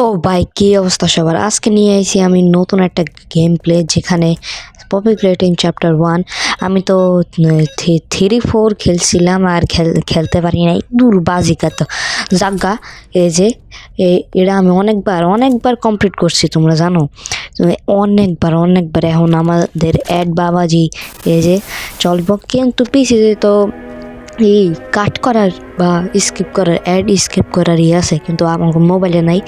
তো ভাই কি অবস্থা সবার? আজকে নিয়ে আইছি আমি নতুন একটা গেম প্লে, যেখানে পপি প্লে টিম চ্যাপ্টার 1। আমি তো 3-4 খেলছিলাম, আর খেলতে পারি নাই, দূর বাজিকা তো জাগা। এই যে এটা আমি অনেকবার কমপ্লিট করছি, তোমরা জানো, অনেকবার। এখন আমাদের অ্যাড বাবাজি এই যে চলবো, কিন্তু পিছিয়ে তো এই কাট করার বা স্কিপ করার স্কিপ করার আছে, কিন্তু আমার মোবাইলে নাই,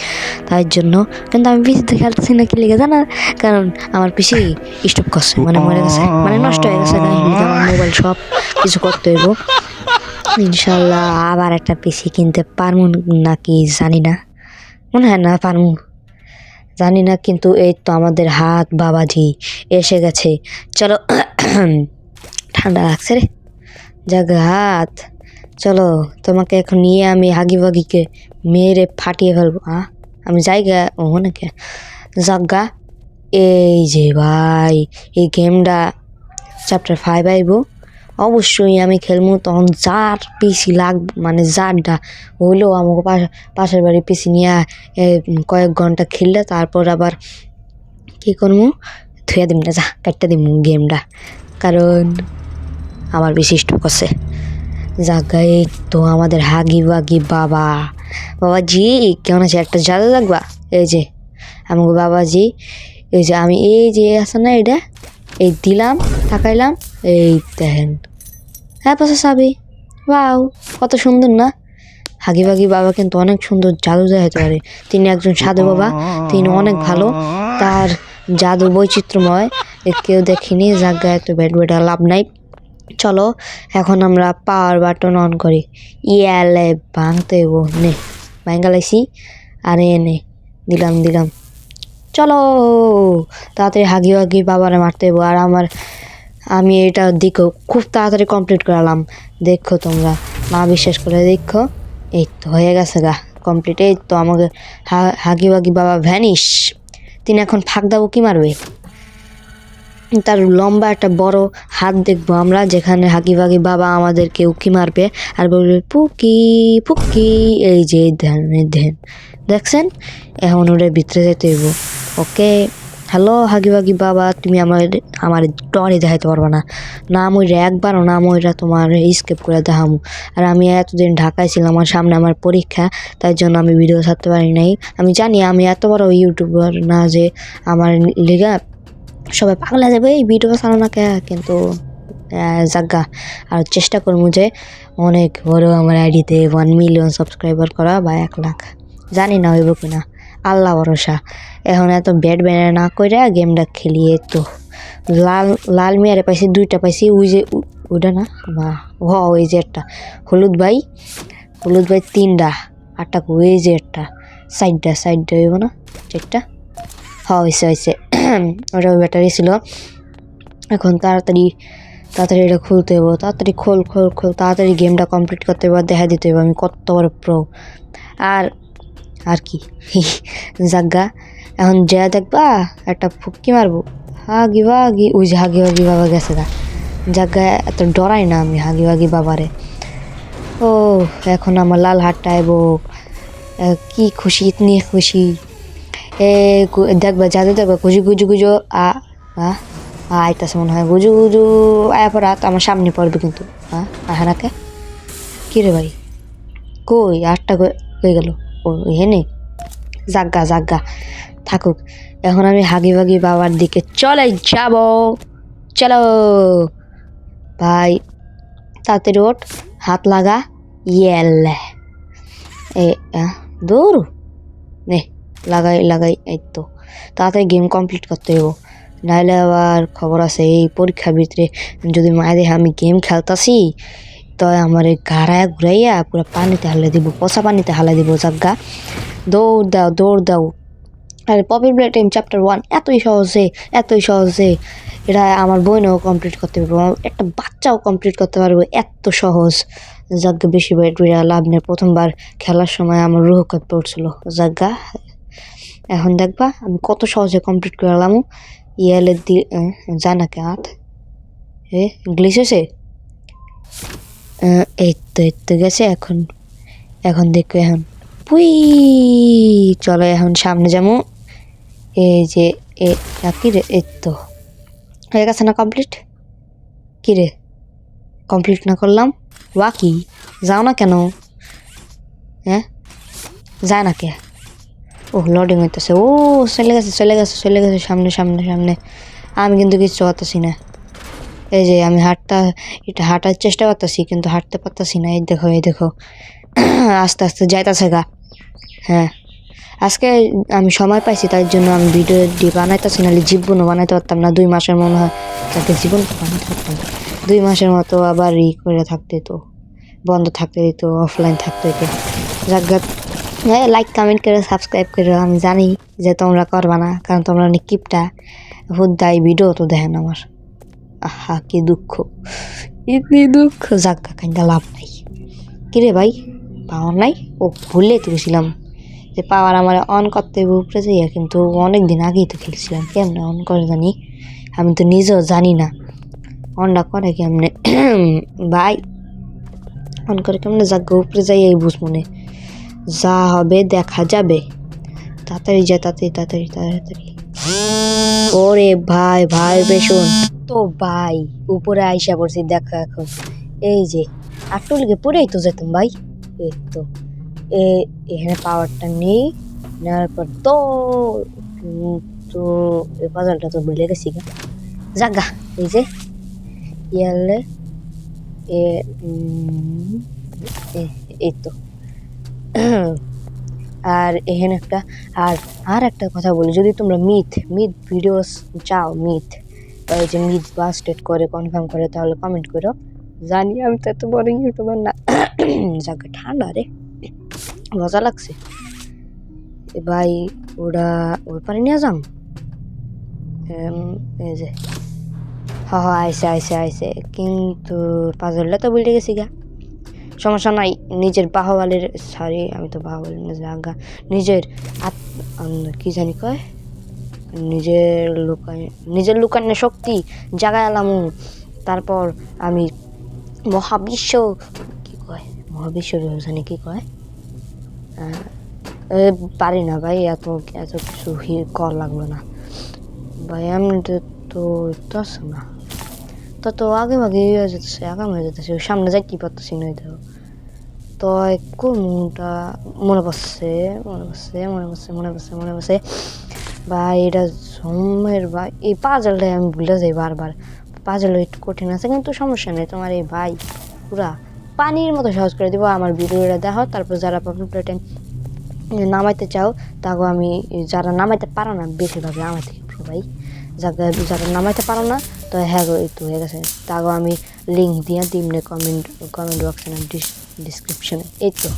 তাই জন্য। কিন্তু আমি পিসিতে খেলতেছি না, কি লেগে জানা, কারণ আমার পিসি স্টপ করছে, মানে মরে গেছে, মানে নষ্ট হয়ে গেছে। আমার মোবাইল সব কিছু করতে হইব। ইনশাল্লাহ আবার একটা পিসি কিনতে পারবো নাকি জানি না, মনে হয় না পারবো, জানি না। কিন্তু এই তো আমাদের হাত বাবাজি এসে গেছে। চলো ঠান্ডা লাগছে রে জাগাত। চলো, তোমাকে এখন নিয়ে আমি হাগিবাগিকে মেরে ফাটিয়ে ফেলবো। আমি জায়গা ওনাকে জাগা। এই যে ভাই, এই গেমটা চ্যাপ্টার 5 আইব, অবশ্যই আমি খেলবো। তখন যার পিসি লাগবে, মানে যারটা হইলেও আমাকে পাশের বাড়ি পিসি নিয়ে কয়েক ঘন্টা খেললে তারপর আবার কি করবো, থুয়া দিম না, যা কাটতে দিম গেমটা, কারণ আমার বেশি ইষ্ট করছে। জায়গায় তো আমাদের হাগিবাগি বাবাজি কেমন আছে? একটা জাদু লাগবা। এই যে আমাকে বাবাজি, এই যে আমি এই যে আছে না, এটা এই দিলাম, তাকাইলাম, এই দেখেন, হ্যাঁ পাশে চাবি। বাউ, কত সুন্দর না? হাগিবাগি বাবা কিন্তু অনেক সুন্দর জাদু দেখাতে পারে। তিনি একজন সাধু বাবা, তিনি অনেক ভালো, তার জাদু বৈচিত্র্যময়, কেউ দেখিনি। জায়গায় তো বেটা লাভ নাই। চলো এখন আমরা পাওয়ার বাটন অন করি। ইয়ালে ভাঙতে হইব, নে ভাঙা লাইছি, আরে নে দিলাম। চলো তাড়াতাড়ি হাগি বাবারে মারতে হইব। আর আমি এটা দেখো খুব তাড়াতাড়ি কমপ্লিট করালাম, দেখো তোমরা, মা বিশ্বাস করে দেখো। এই তো হয়ে গেছে গা কমপ্লিট। এই তো আমাকে হাগি বাবা ভ্যানিশ। তিনি এখন ফাঁক দাবো কি মারবে, তার লম্বা একটা বড় হাত দেখবো আমরা, যেখানে হাগিবাগি বাবা আমাদেরকে উকি মারবে আর বলবে পুকি পুকি। এই যে ধ্যান দেখছেন, এখন ওদের ভিতরে যেতে হইব। ওকে, হ্যালো হাগিবাগি বাবা, তুমি আমার ডরে দেখাইতে পারবা না, না মইরা একবারও না মইরা তোমার স্কেপ করে দেখামু। আর আমি এতদিন ঢাকায় ছিলাম, আমার সামনে আমার পরীক্ষা, তাই জন্য আমি ভিডিও ছাড়তে পারি নাই। আমি জানি আমি এত বড় ইউটিউবার না যে আমার লিগা সবাই পাগলা যাবে এই ভিডিও চালানো কে, কিন্তু জাগা আর চেষ্টা করবো যে অনেক বড় আমার আইডিতে 1 মিলিয়ন সাবস্ক্রাইবার করা বা 1 লাখ, জানি না হইব কিনা, আল্লাহ ভরসা। এখন এত ব্যাট না করে গেমটা খেলিয়ে তো লাল মিয়ারে পাইছি, 2টা পাইছি, ওই যে ওইটা না বা ওই যে একটা হলুদ ভাই 3টা, 8টা ওই যে একটা সাইডটা হইব না 4টা, হয়েছে ওটা ব্যাটারি ছিল। এখন তাড়াতাড়ি এটা খুলতে হইব, তাড়াতাড়ি খোল, তাড়াতাড়ি গেমটা কমপ্লিট করতে হইব, দেখা দিতে হইব আমি কত বড় প্রো। আর কি জাগা, এখন যা দেখবা একটা ফুটকি মারবো, হাগি ওই যে হাগি বাবা গেছে গা। জাগা এত ডরাই না আমি হাগি বাবারে। ও এখন আমার লাল হাটটা আইব, কি খুশি, ইতনি খুশি। দেখবা যাতে দেখবা গুজু আইতাছে মনে হয়, গুজু আয়া পর আমার সামনে পড়বে, কিন্তু হানাকে কি রে ভাই, কই 8টা হয়ে গেল, ও হেনে জাগা থাকুক। এখন আমি হাগিবাগি বাবার দিকে চলে যাব। চলো ভাই, তাড়াতাড়ি ওঠ, হাত লাগা, ইয়েলে দৌড় নে, লাগাই। এই তো তাড়াতাড়ি গেম কমপ্লিট করতে হইব, নাহলে আবার খবর আছে এই পরীক্ষার ভিতরে যদি মায়ে দেখে আমি গেম খেলতাছি, তো আমার গাড়ায় ঘুরাইয়া পুরো পানিতে হালাই দিব, পচা পানিতে হালাই দিব। জাগা দৌড় দাও। আর পপি প্লে টিম চ্যাপ্টার 1 এতই সহজে এটা আমার বোনও কমপ্লিট করতে পারবো, একটা বাচ্চাও কমপ্লিট করতে পারবো, এত সহজ। জাগা বেশি লাভ নেই, প্রথমবার খেলার সময় আমার রুহ কাঁপতে উঠছিল। জাগা এখন দেখবা আমি কত সহজে কমপ্লিট করলাম। ইয়ালে জানাকে হাত গ্লিচ হয়েছে, এই তো গেছে। এখন দেখো, এখন পুই চলো এখন সামনে যাবো। এই যে কি রে, এই তো হয়ে গেছে না কমপ্লিট? কি রে কমপ্লিট না করলাম? বাকি যাও না কেন? হ্যাঁ যায় না কে? ও লোডিং হইতেছে। ও চলে গেছে চলে গেছে চলে গেছে, সামনে সামনে সামনে। আমি কিন্তু কিচ্ছু করতেছি না। এই যে আমি এটা হাঁটার চেষ্টা করতেছি কিন্তু হাঁটতে পারতেছি না। এই দেখো আস্তে আস্তে যাইতেছে গা। হ্যাঁ আজকে আমি সময় পাইছি, তাই জন্য আমি ভিডিওটি বানাইতেছি, নাহলে জীবনও বানাইতে পারতাম না। 2 মাসের মনে হয় তাকে জীবন বানাইতে পারতাম। 2 মাসের মতো আবার করে থাকতে তো, বন্ধ থাকতে দিত, অফলাইন থাকতে হইতো। যাক হ্যাঁ, লাইক কমেন্ট করে সাবস্ক্রাইব করো। আমি জানি যে তোমরা করবা না, কারণ তোমরা অনেক কিপটা হুদাই ভিডিও তো দেখেন আমার। আহা কি দুঃখ, কি দুঃখ। যাক কাইন্দা লাভ নাই। কিরে ভাই পাওয়ার নাই? ও ভুললেই তো গেছিলাম যে পাওয়ার আমার অন করতে উপরে যাইয়া, কিন্তু অনেক দিন আগেই তো খেলছিলাম। কেমনে অন করে জানি, আমি তো নিজেও জানি না অনটা করে কেমনে। ভাই অন করে কেমনে? যাক উপরে যাইয়া বুঝ মনে, যা হবে দেখা যাবে। তাড়াতাড়ি যা, তাড়াতাড়ি তাড়াতাড়ি তাড়াতাড়ি। ওরে ভাই ভাই বেশুন তো ভাই, উপরে আইসা পড়ছি দেখো এখন। এই যে আটটু লিগে পড়েই তো যেতাম ভাই। এই তো এখানে পাওয়ারটা নেই, নেওয়ার পর তো কিন্তু এই পাজলটা তো ভুলে গেছি গা। জাগা এই যে ইয়ালে এই তো। আর এখানে একটা আর একটা কথা বলি, যদি তোমরা মিথ ভিডিওস চাও, ওই যে মিথ বাস্টেড করে কনফার্ম করে, তাহলে কমেন্ট করো। জানি আমি তো এত বড় ইউটিউবার না। জায়গা ঠান্ডা রে, মজা লাগছে ভাই। ওরা ওই পারে নিয়ে যাম। এই যে আইসে আইসে আইসে, কিন্তু পাজলটা তো বুঝে গেছি গা। সমস্যা নাই, নিজের বাহুবলের সরি আমি তো বাহুবল না, জাগা নিজের কি জানি কয়, নিজের লুকানোর শক্তি জাগায় আলামু। তারপর আমি মহাবিশ্ব কি কয়, মহাবিশ্ব জানি কি কয়, পারি না ভাই, এত কিছু কর লাগবে না ভাই। আমি তো আছে না তো আগে হয়ে যেতেছে, আগাম হয়ে যেতেছে, সামনে যাই কি পারতেছি না। দেখো তো কোনটা মনে পড়ছে ভাই, এটা জমের ভাই। এই পাজলটাই আমি ভুলে যাই বারবার। পাজল একটু কঠিন আছে, কিন্তু সমস্যা নেই। তোমার এই ভাই পুরা পানির মতো সহজ করে দিব। আমার ভিডিওটা দেখো, তারপর যারা পাবলিক প্লেটে নামাইতে চাও তাকে আমি, যারা নামাইতে পারো না বেশিরভাগ নামাইতে ভাই, যারা নামাইতে পারো না তো হ্যাঁ একটু হয়ে গেছে, তাকে আমি লিঙ্ক দিয়ে দিমনে কমেন্ট বক্সে না ডিসক্রিপশনে। এই তো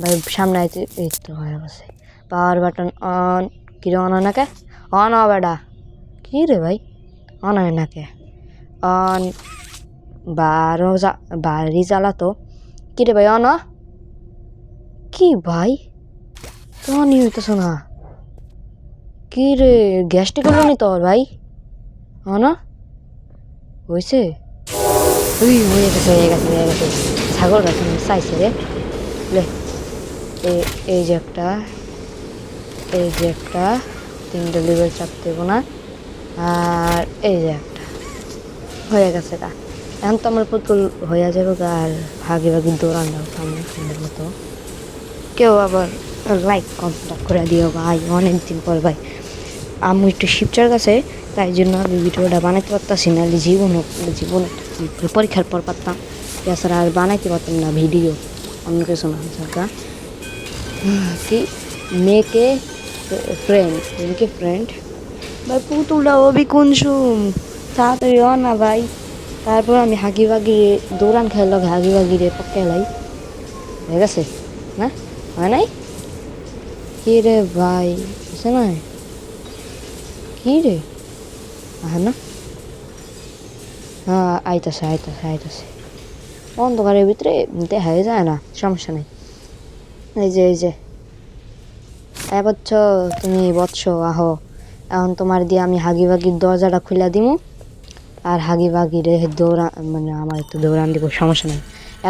ভাই সামনে আইতে, এই তো হয়ে গেছে। Power button on. কিরে অন হয় নাকে? অন হ বেটা। কি রে ভাই অন হয় নাকে? অন বাড়ি জ্বালাতো। কি রে ভাই অন? কি ভাই তো অনই হইতেছ না? কি রে গ্যাসটি করলো নি তোর ভাই? অন হয়েছে? হয়ে গেছে। ছাগল গাছ চাইছে রে। এই যে একটা 3টে লিভার চাপতে দেবো না। আর এই যে একটা হয়ে গেছে গা। এখন তো আমার পুতুল হয়ে যাবে গা। আর ভাগে দৌড়ান সুন্দর মতো। কেউ আবার লাইক কমেন্ট করে দিও ভাই, অনেকদিন পর ভাই। আমি একটু শিবচার কাছে, তাই জন্য আমি ভিডিওটা বানাইতে পারতাছি না। জীবন পরীক্ষার পর পারতাম, এছাড়া আর বানাইতে পারতাম না ভিডিও, অন্য কিছু না। কি মেয়েকে ফ্রেন্ড ভাই, পুতুলটা অবি কুনসুম তাড়াতাড়ি না ভাই। তারপর আমি হাগি দৌড়ান খেললো, হাগি বাগিরে পকেলাই হয়ে গেছে না? হয় নাই? কি রে ভাই বুঝছে না? কি রে না? হ্যাঁ আইতাছে অন্ধকারের ভিতরে দেখা যায় না, সমস্যা নেই। এই যে তুমি বৎস আহো। এখন তোমার দিয়ে আমি হাগি বাগির দরজাটা খুলে দিমু, আর হাগি বাগিরে আমার একটু দৌড়ান দিব, সমস্যা নেই।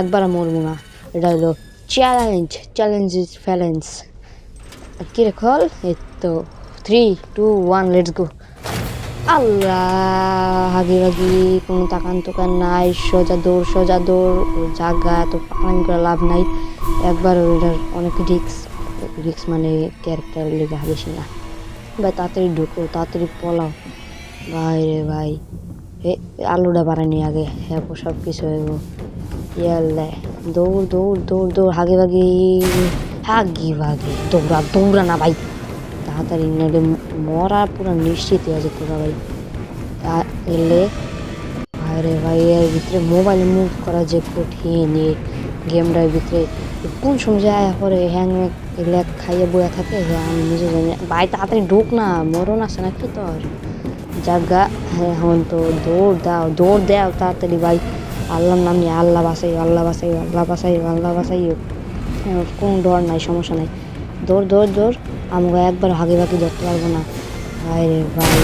একবার মরবো না। এটা হলো চ্যালেঞ্জ ইজ ফ্যালেন্স। কি রে খল, এই তো 3 2 1 লেটস গো। আল্লাহ, হাগি ভাগি কোনো তাকান তোকান নাই, সোজা দৌড় জাগা, এত পাকানি করে লাভ নাই। একবার ওইটার অনেক রিক্স মানে ক্যারেক্টার লেগে বেশি না ভাই। তাড়াতাড়ি ঢুকো, তাড়াতাড়ি পলাও ভাই রে ভাই। আলুটা বাড়ানি আগে, হ্যাঁ সব কিছু হইব। ইয়াল্লে দৌড় হাগি ভাগি দৌড়া না ভাই, তাড়াতাড়ি নাহলে মরা পুরো নিশ্চিত হয়ে যেত ভাই। এলে আরে ভাই, এর ভিতরে মোবাইল মুভ করা যে কঠিন, এই গেমটার ভিতরে কোন সময় যায় পরে হ্যাং ল্যাগ খাইয়ে বয়া থাকে, হ্যাঁ আমি নিজে জানি না। ভাই তাড়াতাড়ি ঢুক না, মরণ আছে নাকি তোর জাগা। হ্যাঁ এখন তো দৌড় দাও তাড়াতাড়ি ভাই। আল্লাহর নাম নিয়ে আল্লাহ বাসাই কোনো ডর নাই, সমস্যা নাই। দৌড় আমাকে একবার হাগে ভাগে ধরতে পারবো না ভাই রে ভাই।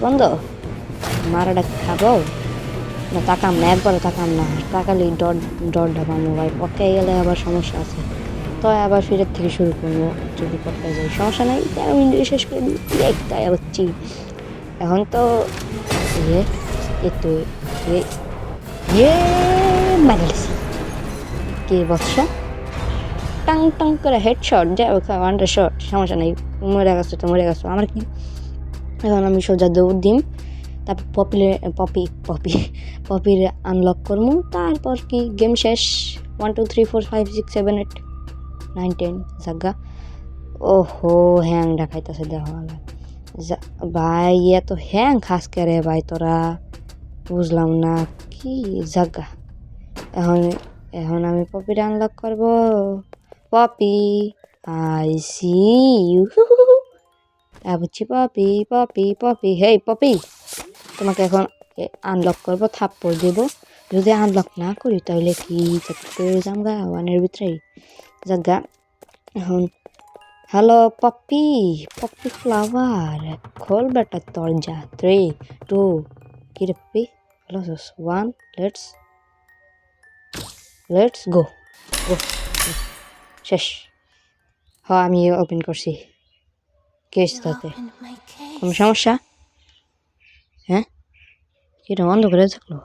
বন্ধ মারাটা খাবো না, তাকাম না, একবারও তাকাম না, তাকালেই ডর ঢাকামো ভাই। পটকে গেলে আবার সমস্যা আছে, তো আবার ফিরের থেকে শুরু করবো। যদি পটকে যাই সমস্যা নাই, 13 মিনিট শেষ করে দিই তাই হচ্ছি। এখন তো একটু মারিয়েছি কি বৎস, টাং করে হেডশট, যাই হোক আন্ডারশট, সমস্যা নেই। মরে গেছো আমার কি। এখন আমি সোজা দৌড় দিম, তারপর পপির আনলক করবো, তারপর কি গেম শেষ। 1 2 3 4 5 6 7 8 9 10 জাগা। ওহো হ্যাং দেখাইতেছে দেখো ভাই, এত হ্যাং খাস করে ভাই তোরা, বুঝলাম না কি জাগা। এখন আমি পপির আনলক করবো। পপি আই সি ইউ, বুঝছি পপি হেই পপি, তোমাকে এখন আনলক করবো, থাপ্পড় দেবো। যদি আনলক না করি তাহলে কি পেয়ে যাম গা ওয়ানের ভিতরেই জাগা। এখন হ্যালো পপি ফ্লাওয়ার, খোল বেটা দরজা। 3 2 কি রে পপি, হ্যালো 1 লেটস গো। শেষ। হ্যাঁ আমি ওপেন করছি। কেস তাতে কোনো সমস্যা? হ্যাঁ এটা বন্ধ করে থাকলো।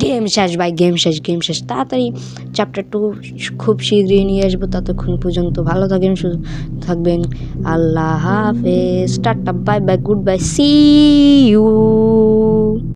গেম শেষ তাড়াতাড়ি। চ্যাপ্টার 2 খুব শীঘ্রই নিয়ে আসবো, ততক্ষণ পর্যন্ত ভালো থাকবেন। আল্লাহ হাফেজ, tata bye bye, goodbye, see you.